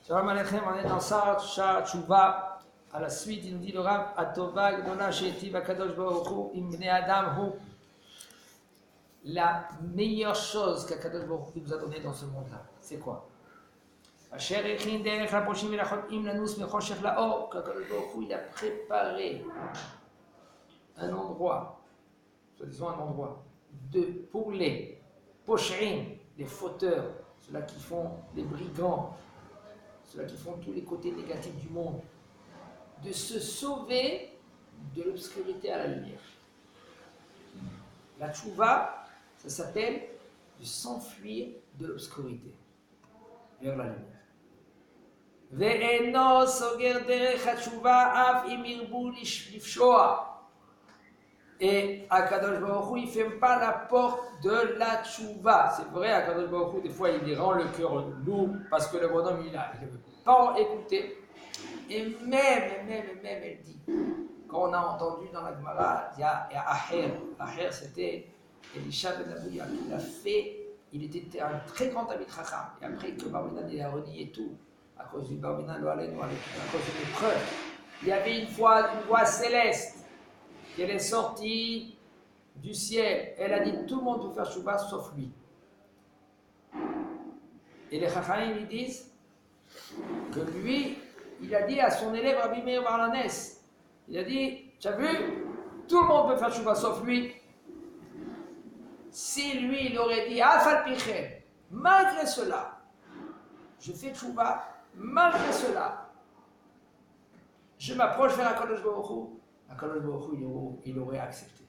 Shalom Aleichem, on est dans Sha'ar Tshuva. À la suite, il nous dit le Rav Atova Gdola She'etiv HaKadosh Baruch Hu Im Bnei Adam Hu. La meilleure chose qu'Akadosh Baruch Hu nous a donnée dans ce monde-là, c'est quoi? Asher Echin Derech HaPoshim Velachot Im Lanus Mechoshech Laor. Qu'Akadosh Baruch Hu il a préparé un endroit, soi-disant un endroit, pour les poshrim, les fauteurs, ceux-là qui font les brigands, ceux-là qui font tous les côtés négatifs du monde, de se sauver de l'obscurité à la lumière. La tchouva, ça s'appelle de s'enfuir de l'obscurité vers la lumière. Ve'eno soger derech hatchouva af im yirbu lifshoa. Et Akadosh Baruch Hu, il ne ferme pas la porte de la tchouva. C'est vrai, Akadosh Baruch Hu, des fois, il rend le cœur lourd parce que le bonhomme, il ne veut pas écouter. Et même, elle dit, quand on a entendu dans la Gemara, il y a Aher. Aher, c'était Elisha ben Abouya qui l'a fait. Il était un très grand Talmid Chacham. Et après que Barminan il a renié tout, à cause du Barminan, à cause de l'épreuve, il y avait une voix céleste. Elle est sortie du ciel. Elle a dit tout le monde peut faire Shuvah sauf lui. Et les Chachamim lui disent que lui, il a dit à son élève Rabbi Meir Bar Lanes, il a dit, tu as vu, tout le monde peut faire Shuvah sauf lui. Si lui, il aurait dit Afal Pichem, malgré cela, je fais Shuvah, malgré cela, je m'approche vers Akadosh Baruch Hu. Akadosh Baruch Hu, il aurait accepté.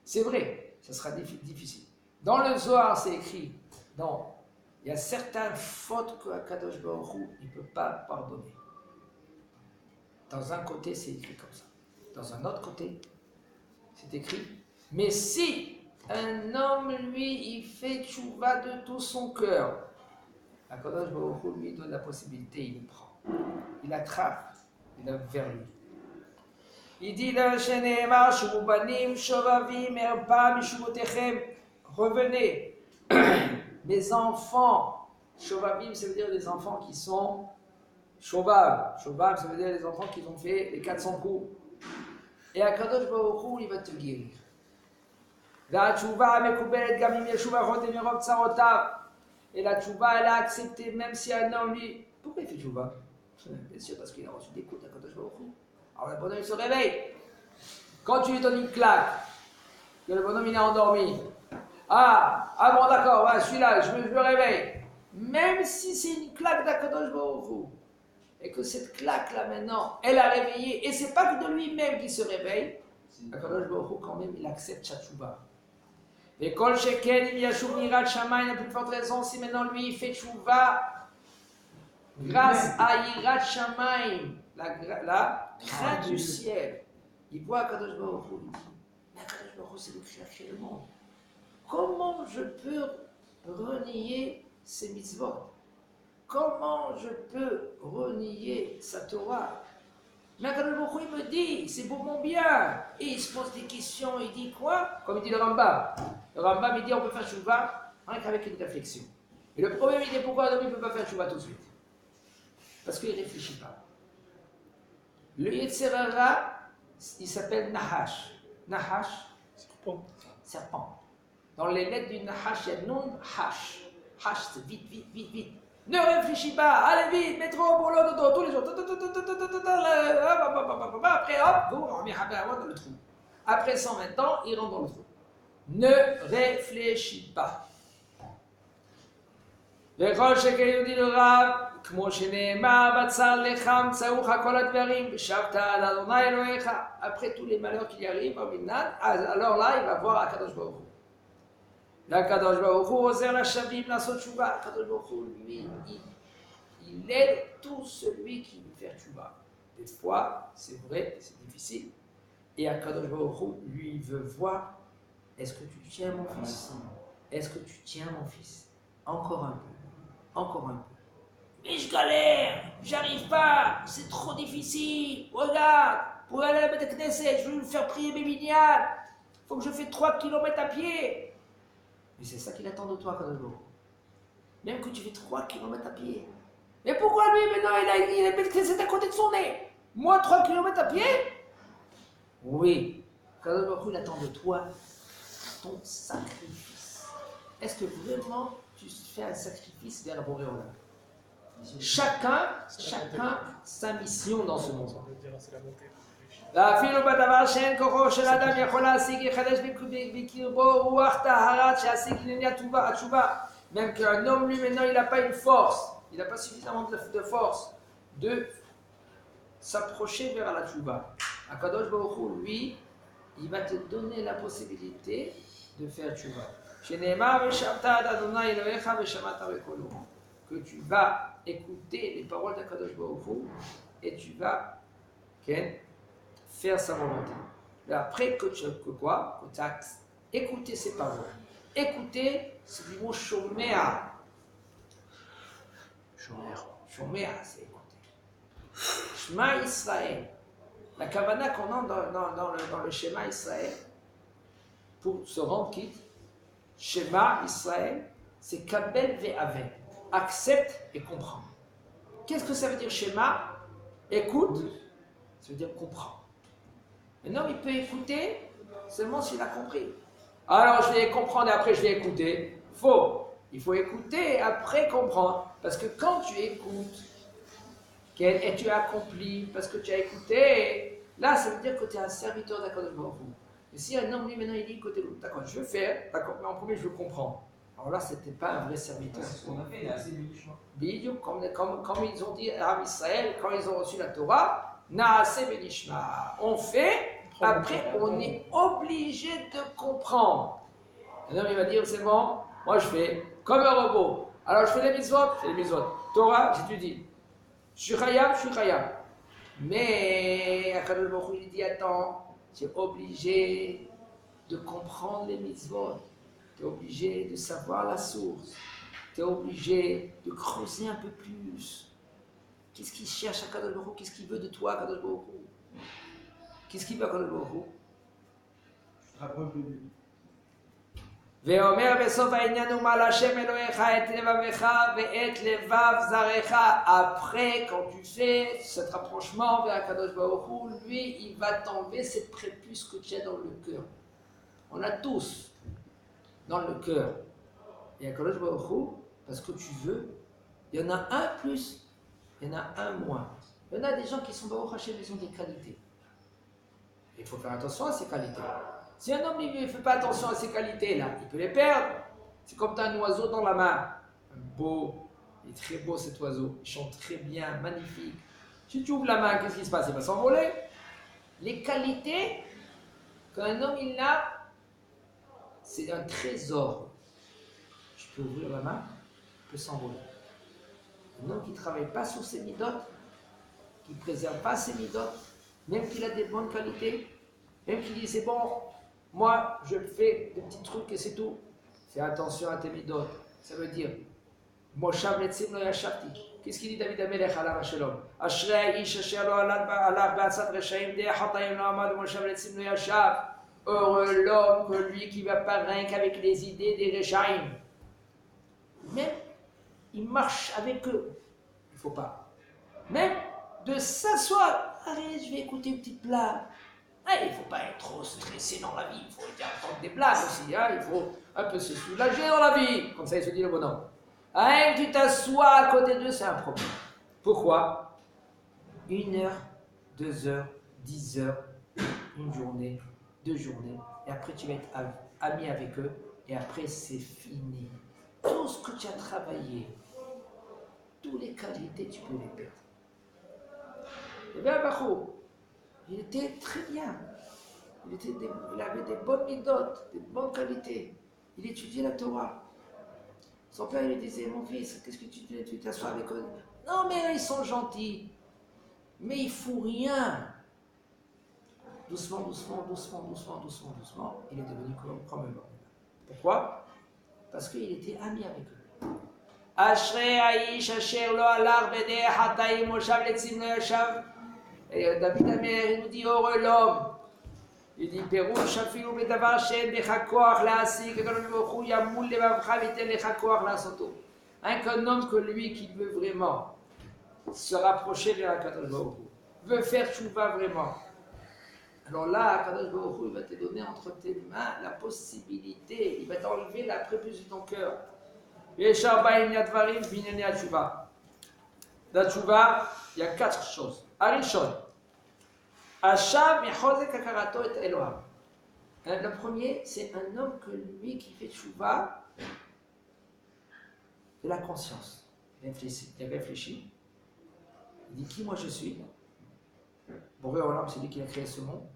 C'est vrai, ça sera difficile. Dans le Zohar, c'est écrit, il y a certaines fautes que Akadosh Baruch Hu, il ne peut pas pardonner. Dans un côté, c'est écrit comme ça. Dans un autre côté, c'est écrit, mais si un homme, lui, il fait tchouva de tout son cœur, Akadosh Baruch Hu lui donne la possibilité, il le prend. Il attrape, il a vers lui. Il dit là, revenez, mes enfants. Shovavim, ça veut dire les enfants qui sont Shovav. Shovav, ça veut dire les enfants qui ont fait les 400 coups. Et Akadosh Baruch Hu, il va te guérir. Et la tchouva, elle a accepté, même si un homme lui. Pourquoi il fait tchouva? Bien sûr, parce qu'il a reçu des coups d'Akadosh Baruch Hu. Alors le bonhomme il se réveille. Quand tu lui donnes une claque, que le bonhomme il est endormi. Ah bon d'accord, ouais, je suis là, je me réveille. Même si c'est une claque d'Akadosh Baruch Hu, et que cette claque là maintenant, elle a réveillé, et c'est pas que de lui-même qu'il se réveille, Akadosh Baruch Hu quand même il accepte Tchouva. Et Kol Sheken, il y a Shuvnirat Shamaï, la plus forte raison, si maintenant lui il fait Tchouva, grâce à Yirat Shamaï, la crainte du ciel, il voit Akadosh Baruch Hu, il dit, mais Akadosh Baruch Hu c'est le créateur du monde. Comment je peux renier ces mitzvot? Comment je peux renier sa Torah? Mais Akadosh Baruch Hu il me dit, c'est pour mon bien. Et il se pose des questions, il dit quoi? Comme il dit le Rambam. Le Rambam il dit on peut faire Shuvah rien qu'avec une réflexion. Et le problème il dit pourquoi un homme ne peut pas faire Shuvah tout de suite? Parce qu'il ne réfléchit pas. Le Yetzer Hara, il s'appelle Nahash. Nahash, serpent. Dans les lettres du Nahash, il y a Nun Hash. Hash, c'est vite. Ne réfléchis pas, allez vite, métro, boulot, dodo, tous les jours. Après, hop, on met dans le trou. Après 120 ans, il rentre dans le trou. Ne réfléchis pas. וכל שכן יהודי לרב, כמו שנאמר, בצר לך מצאוך כל הדברים, ושבת על אדוני אלוהיך. Après tous les malheurs qui arrivent, alors là, il va voir Akadosh Baruch Hu. L'Akadosh Baruch Hu oser la shavim, la sot tchouva. Akadosh Baruch Hu, lui, il aide tout celui qui veut faire tchouva. Des fois, c'est vrai, c'est difficile. Et Akadosh Baruch Hu, lui, il veut voir, est-ce que tu tiens mon fils? Est-ce que tu tiens mon fils? Encore un peu. Mais je galère, j'arrive pas, c'est trop difficile. Regarde, pour aller à la Beth Knesset, je veux lui faire prier mes minyan. Il faut que je fasse 3 km à pied. Mais c'est ça qu'il attend de toi, Kadosh Baruch Hu. Même que tu fais 3 km à pied. Mais pourquoi lui, maintenant, il a c'est à côté de son nez? Moi, 3 kilomètres à pied? Oui. Kadosh Baruch Hu, il attend de toi ton sacrifice. Est-ce que vraiment tu fais un sacrifice vers Boré Olam? Chacun sa mission dans ce monde. ואפילו בדבר שאין כוחו של אדם יכול להשיג יחדש בקרבו רוח טהרת שישיג ענייני התשובה. Même qu'un homme lui maintenant il n'a pas une force, il n'a pas suffisamment de force de s'approcher vers la tchouva. Akadosh Baruch Hu, lui, il va te donner la possibilité de faire tchouva. Sheneemar v'shavta ad Adonai Elohecha v'shamata b'kolo. Que tu vas écouter les paroles d'Akadosh Baruch Hu et tu vas faire sa volonté. Mais après que tu as écouté ses paroles. Écouter, c'est du mot shomea. Shomea, c'est écouter. Shema Israël. La kavana qu'on a dans le Shema Israël, pour se rendre quitte, Shema Israël, c'est kabel ve'aven. Accepte et comprends. Qu'est-ce que ça veut dire Shema? Écoute, ça veut dire comprends. Un homme, il peut écouter seulement s'il a compris. Alors, je vais comprendre et après je vais écouter. Faux. Il faut écouter et après comprendre. Parce que quand tu écoutes et tu accomplis parce que tu as écouté, là, ça veut dire que tu es un serviteur d'Akadosh Baruch Hu. Et si un homme, lui, maintenant, il dit, écoutez, d'accord, je veux faire, d'accord, mais en premier, je veux comprendre. Alors là, ce n'était pas un vrai serviteur. C'est ce qu'on a fait, il a assez du chemin. Bidou, comme ils ont dit à Israël, quand ils ont reçu la Torah, Naase Benishma. On fait. Après, on est obligé de comprendre. Un homme, il va dire, c'est bon, moi je fais comme un robot. Alors je fais les mitzvot, c'est les mitzvot. Torah, j'étudie. Je suis khayab. Mais, Akadosh Baruch Hu, il dit, attends, tu es obligé de comprendre les mitzvot. Tu es obligé de savoir la source. Tu es obligé de creuser un peu plus. Qu'est-ce qu'il cherche à Akadosh Baruch Hu? Qu'est-ce qu'il veut de toi, Akadosh Baruch Hu? Qu'est-ce qu'il veut Akadosh Baruch Hu? Je te rapproche de lui. ואומר בסוף העניין הוא מה להשם אלוהיך את לבבך ואת לבב זרעך. Après, quand tu fais cet rapprochement vers Akadosh Baruch Hu, lui, il va t'enlever cette prépuce que tu as dans le cœur. On a tous dans le cœur. Et Akadosh Baruch Hu, parce que tu veux, il y en a un plus, il y en a un moins. Il y en a des gens qui sont Baruch Hashem, ils ont des qualités. Il faut faire attention à ces qualités. Si un homme ne fait pas attention à ces qualités-là, il peut les perdre. C'est comme tu as un oiseau dans la main. Il est très beau cet oiseau, il chante très bien, magnifique. Si tu ouvres la main, qu'est-ce qui se passe? Il va s'envoler. Les qualités qu'un homme il a, c'est un trésor. Tu peux ouvrir la main, il peut s'envoler. Un homme qui ne travaille pas sur ses midotes, qui ne préserve pas ses midotes, même qu'il a des bonnes qualités, même qu'il dit c'est bon, moi je fais des petits trucs et c'est tout. Fais attention à tes midotes. Ça veut dire, Moshav letzim lo yashavti. Qu'est-ce qu'il dit David Amelech alav hashalom? Ashrei ish asher lo alach ba'atzat reshaim de hatayim lo amad Moshav letzim lo yashav. Heureux l'homme que lui qui va pas rien qu'avec les idées des reshaim. Même, il marche avec eux. Il ne faut pas. Même de s'asseoir. Allez, je vais écouter une petite blague. Il ne faut pas être trop stressé dans la vie. Il faut entendre des blagues aussi. Il faut un peu se soulager dans la vie. Comme ça, il se dit le bonhomme. Tu t'assois à côté d'eux, c'est un problème. Pourquoi? 1 heure, 2 heures, 10 heures, une journée, 2 journées. Et après, tu vas être ami avec eux. Et après, c'est fini. Tout ce que tu as travaillé, toutes les qualités, tu peux les perdre. Et bien, Bachou, il était très bien. Il avait des bonnes midotes, des bonnes qualités. Il étudiait la Torah. Son père lui disait, mon fils, qu'est-ce que tu t'assois avec eux? Non, mais ils sont gentils. Mais ils ne font rien. Doucement, il est devenu comme eux. Pourquoi? Parce qu'il était ami avec eux. Ashrei ha'ish asher lo alach b'derech hatayim moshav letzim lo yashav. Et David Amelech nous dit, heureux l'homme. Il dit, Pérouche afilu b'davar she'en becha koach la'asik, Akadosh Baruch Hu yamul levavcha v'iten lecha koach la'asoto. Qu'un homme que lui qui veut vraiment se rapprocher vers Akadosh Baruch Hu, veut faire tchouva vraiment, alors là, Akadosh Baruch Hu, il va te donner entre tes mains la possibilité, il va t'enlever la prépuce de ton cœur. La tchouva, il y a 4 choses. Arishon, Hashem yechozek hakarato et Elohim. Le premier, c'est un homme que lui qui fait tchouva de la conscience. Il réfléchit. Il dit qui moi je suis. Boré Olam, c'est lui qui a créé ce monde.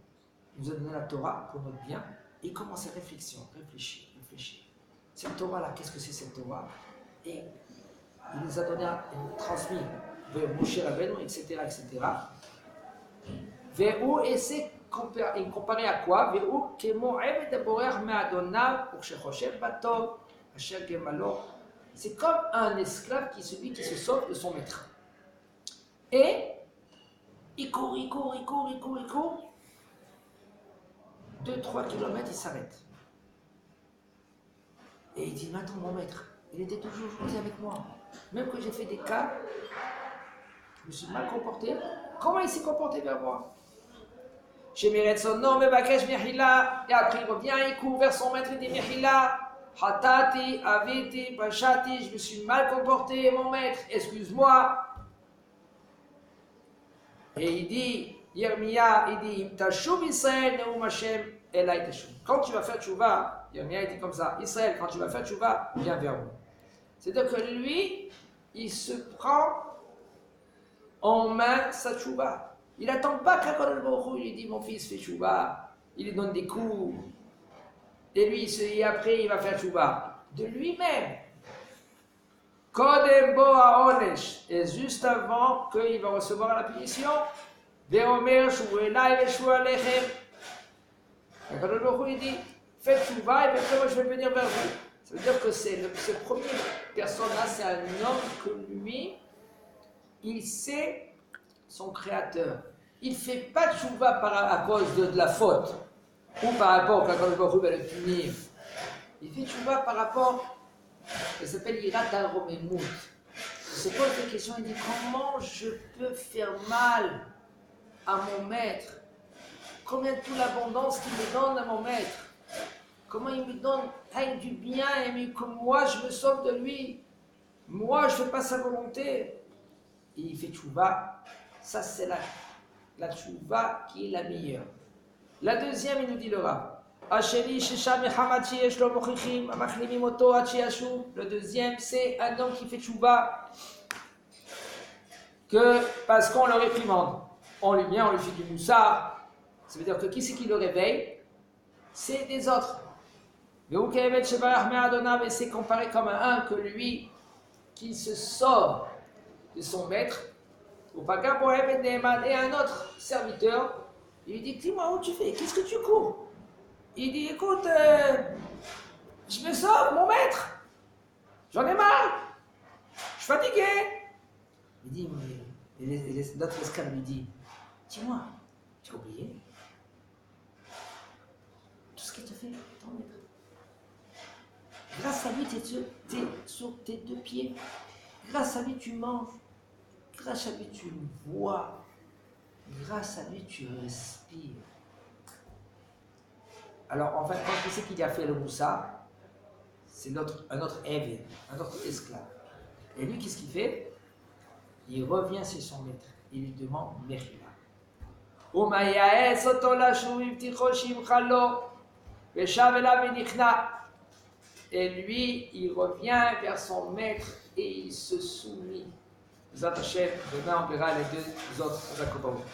Il nous a donné la Torah pour notre bien. Et il commence à réfléchir. Cette Torah-là, qu'est-ce que c'est cette Torah? Et il nous a donné, il nous a transmis vers Moshe Rabbeinu, etc. Vers où, et c'est comparé à quoi? Vers où, c'est comme un esclave qui est celui qui se sauve de son maître. Et il court. 2-3 kilomètres, il s'arrête. Et il dit, maintenant mon maître, il était toujours gentil avec moi. Même que j'ai fait des cas, je me suis mal comporté. Comment il s'est comporté vers moi? J'ai mérité son nom, mais Bakesh Mehila. Et après il revient, il court vers son maître, il dit Mehila. Hatati, Aviti, Pashati, je me suis mal comporté, mon maître, excuse-moi. Et il dit, Yermia, il dit, Imtashuv Israël, Neum Hashem, Elai Tashum. Quand tu vas faire tchouva, Yermia dit comme ça, Israël, quand tu vas faire tchouva, viens vers moi. C'est-à-dire que lui, il se prend en main sa tchouva. Il n'attend pas qu'Akadosh Baruch Hu lui dit, mon fils, fais tchouva. Il lui donne des coups. Et lui, et après, il va faire tchouva. De lui-même. Kodem bo ha'onesh. Et juste avant qu'il va recevoir la punition, Ve'omer shuvu elai ve'shuvu alechem. Akadosh Baruch Hu lui dit, faites tchouva et puis après moi je vais venir vers vous. Ça veut dire que ce premier personne-là, c'est un homme que lui, il sait son créateur. Il ne fait pas tchouva à cause de la faute, ou par rapport à quand Baruch Hu va le punir. Il fait tchouva par rapport, ça s'appelle Yirat al-Romemut. Il se pose des questions, il dit comment je peux faire mal à mon maître? Combien de toute l'abondance qu'il me donne à mon maître? Comment il me donne avec du bien et que moi je me sauve de lui? Moi je ne fais pas sa volonté. Et il fait tchouva. Ça c'est la tchouva qui est la meilleure. La deuxième, il nous dit le Rav. Le deuxième, c'est un homme qui fait tchouva que parce qu'on le réprimande. On lui vient, on lui fait du moussard. Ça veut dire que qui c'est qui le réveille? C'est des autres. Et c'est comparé comme un que lui qui se sauve de son maître. Et un autre serviteur, il lui dit, dis-moi où tu fais, qu'est-ce que tu cours? Il dit, écoute, je me sauve, mon maître, j'en ai marre, je suis fatigué. Il dit, mais l'autre esclave lui dit, dis-moi, tu as oublié tout ce qu'il te fait, ton maître? Grâce à lui, tu es sur tes deux pieds. Grâce à lui, tu manges. Grâce à lui, tu vois. Grâce à lui, tu respires. Alors, en fait, quand tu sais qu'il a fait le moussa, c'est un autre évêque, un autre esclave. Et lui, qu'est-ce qu'il fait? Il revient chez son maître. Il lui demande Mechila. Et lui, il revient vers son maître et il se soumet. Zat Hashem, demain on verra les deux autres accompagnements.